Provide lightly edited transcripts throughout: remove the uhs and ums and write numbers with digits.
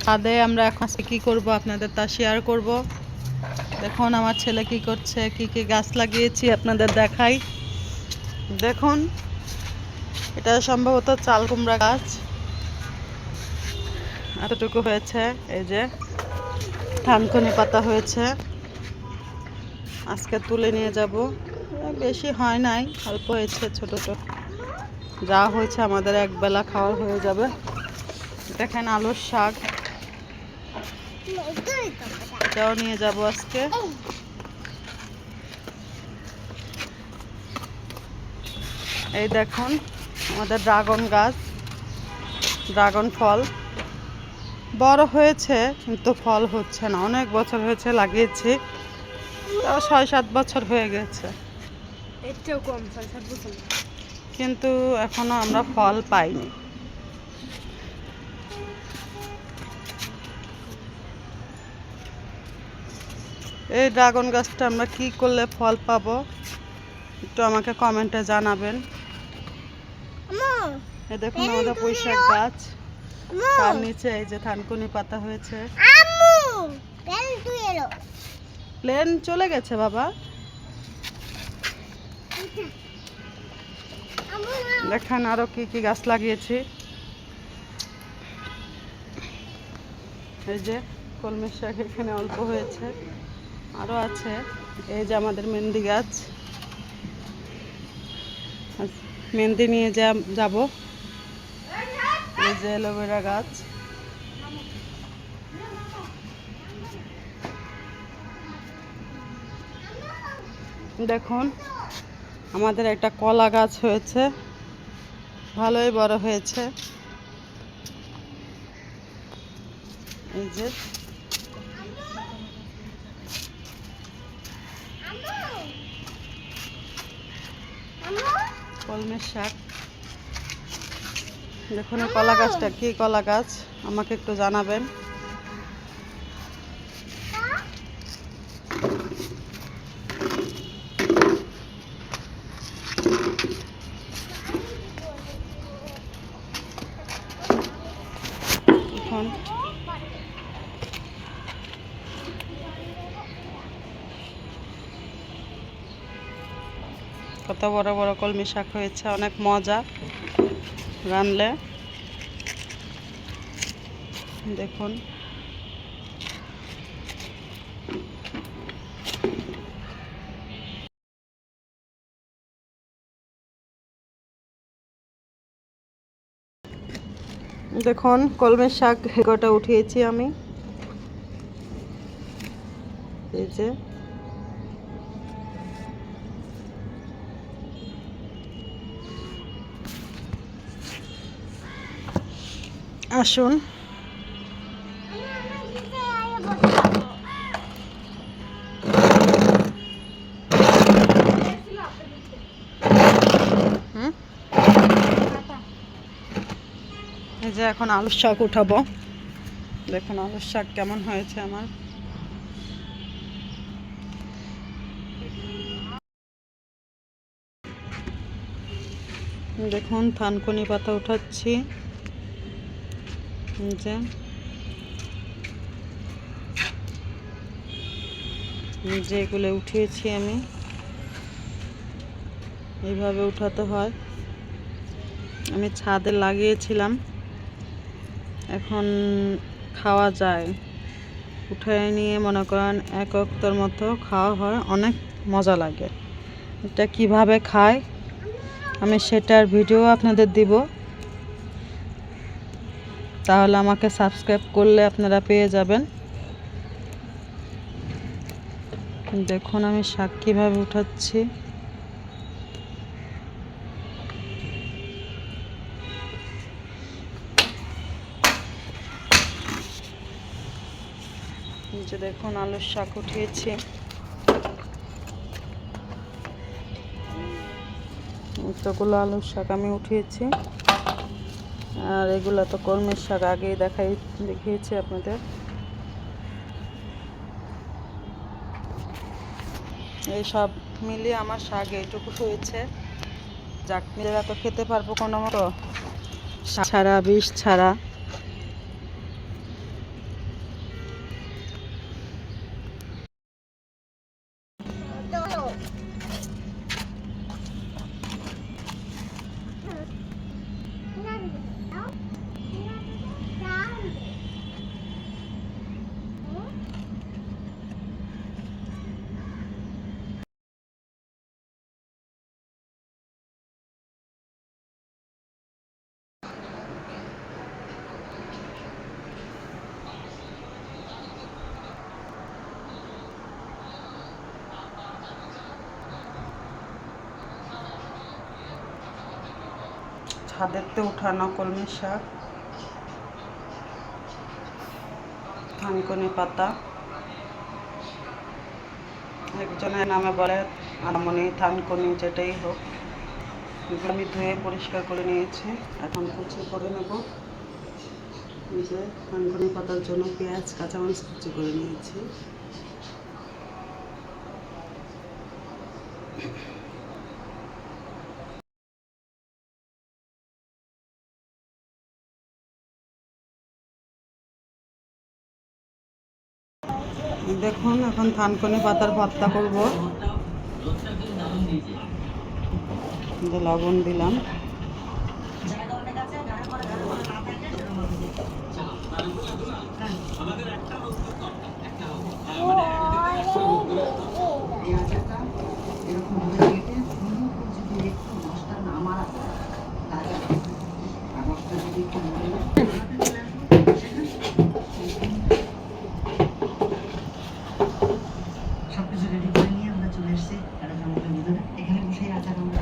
ছাদে আমরা এখন কি করব আপনাদের তা শেয়ার করব। দেখুন আমার ছেলে কি করছে, কি কি গাছ লাগিয়েছি আপনাদের দেখাই। দেখুন এটা সম্ভবত চাল কুমড়া গাছ, এতটুকু হয়েছে। এই যে থানকুনি পাতা হয়েছে, আজকে তুলে নিয়ে যাব। বেশি হয় নাই, অল্প হয়েছে, ছোট ছোট যা হয়েছে আমাদের একবেলা খাওয়া হয়ে যাবে। দেখেন আলুর শাক, এটাও নিয়ে যাব আজকে। এই দেখুন আমাদের ড্রাগন গাছ, ড্রাগন ফল বড় হয়েছে কিন্তু ফল হচ্ছে না। অনেক বছর হয়েছে লাগিয়েছি, তাও ৬-৭ বছর হয়ে গেছে, কিন্তু এখনো আমরা ফল পাইনি। এই ড্রাগন গাছটা আমরা কি করলে ফল পাবো একটু আমাকে কমেন্টে জানাবেন। এই দেখুন আমাদের পুঁইশাক গাছ, তার নিচে এই যে থানকুনি পাতা হয়েছে। প্লেন চলে গেছে বাবা। দেখেন আরো কি কি গাছ লাগিয়েছি। এই যে কলমি শাক এখানে অল্প হয়েছে, আরো আছে। এই যে আমাদের মেহেন্দি গাছ, মেহেন্দি নিয়ে যাব। এই যে অ্যালোভেরা গাছ, দেখুন আমাদের একটা কলা গাছ হয়েছে, ভালোই বড় হয়েছে। এই যে কলমের শাক। দেখুন এই কলা গাছটা কি কলা গাছ আমাকে একটু জানাবেন। এখন কত বড় বড় কলমি শাক হয়েছে, অনেক মজা রানলে। দেখুন দেখুন কলমের শাক কটা উঠিয়েছি আমি। এই যে আসুন এই যে এখন আলুর শাক উঠাবো। দেখুন আলুর শাক কেমন হয়েছে আমার। দেখুন থানকুনি পাতা উঠাচ্ছি, যে যেগুলো উঠিয়েছি আমি, এইভাবে উঠাতে হয়। আমি ছাদে লাগিয়েছিলাম, এখন খাওয়া যায়। উঠায় নিয়ে মনে করেন এক ওক্তর মতো খাওয়া হয়, অনেক মজা লাগে। এটা কিভাবে খায় আমি সেটার ভিডিও আপনাদের দিব, তাহলে আমাকে সাবস্ক্রাইব করলে আপনারা পেয়ে যাবেন। দেখুন আমি শাক কীভাবে উঠাচ্ছি। যে দেখুন আলুর শাক উঠিয়েছি, এতগুলো আলুর শাক আমি উঠিয়েছি। আর এগুলো তো কলমের শাক আগেই দেখিয়েছি আপনাদের। এই সব মিলিয়ে আমার শাক এইটুকু হয়েছে। যাক নিজেরা তো খেতে পারবো কোনো মতো, ছাড়া বিষ ছাড়া। ছাদেতে উঠানো কলমি শাক, থানকুনি পাতা, একজনের নামে বলে আমনি থানকুনি, যেটাই হোক। এগুলো আমি ধুয়ে পরিষ্কার করে নিয়েছি, এখন কুচি করে নেব। এই যে থানকুনি পাতার জন্য পেঁয়াজ কাঁচামরিচ কুচি করে নিয়েছি। দেখুন এখন থানকুনি পাতার ভর্তা করব। লবণ দিলাম, সবকিছু রেডি করে নিয়ে আমরা চলে এসেছি আমাদের ভিতরে। এখানে বসে আচার আমরা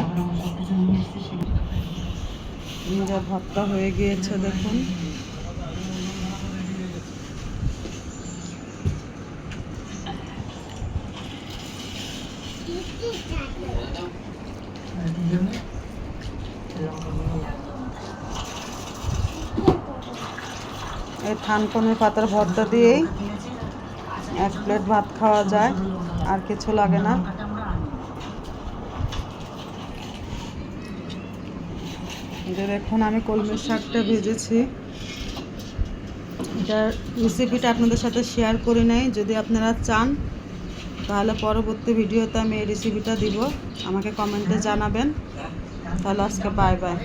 আবার আমরা সবকিছু নিয়ে এসেছি সেগুলো যা ভর্তা হয়ে গিয়েছে দেখুন। এই থানকুনি পাতার ভর্তা দিয়েই 1 প্লেট ভাত খাওয়া যায়, আর কিছু লাগে না। দেখুন আমি কলমির শাকটা ভেজেছি, এটার রেসিপিটা আপনাদের সাথে শেয়ার করি নাই। যদি আপনারা চান তাহলে পরবর্তী ভিডিওতে আমি এই রেসিপিটা দিব, আমাকে কমেন্টে জানাবেন। তাহলে আজকে বাই বাই।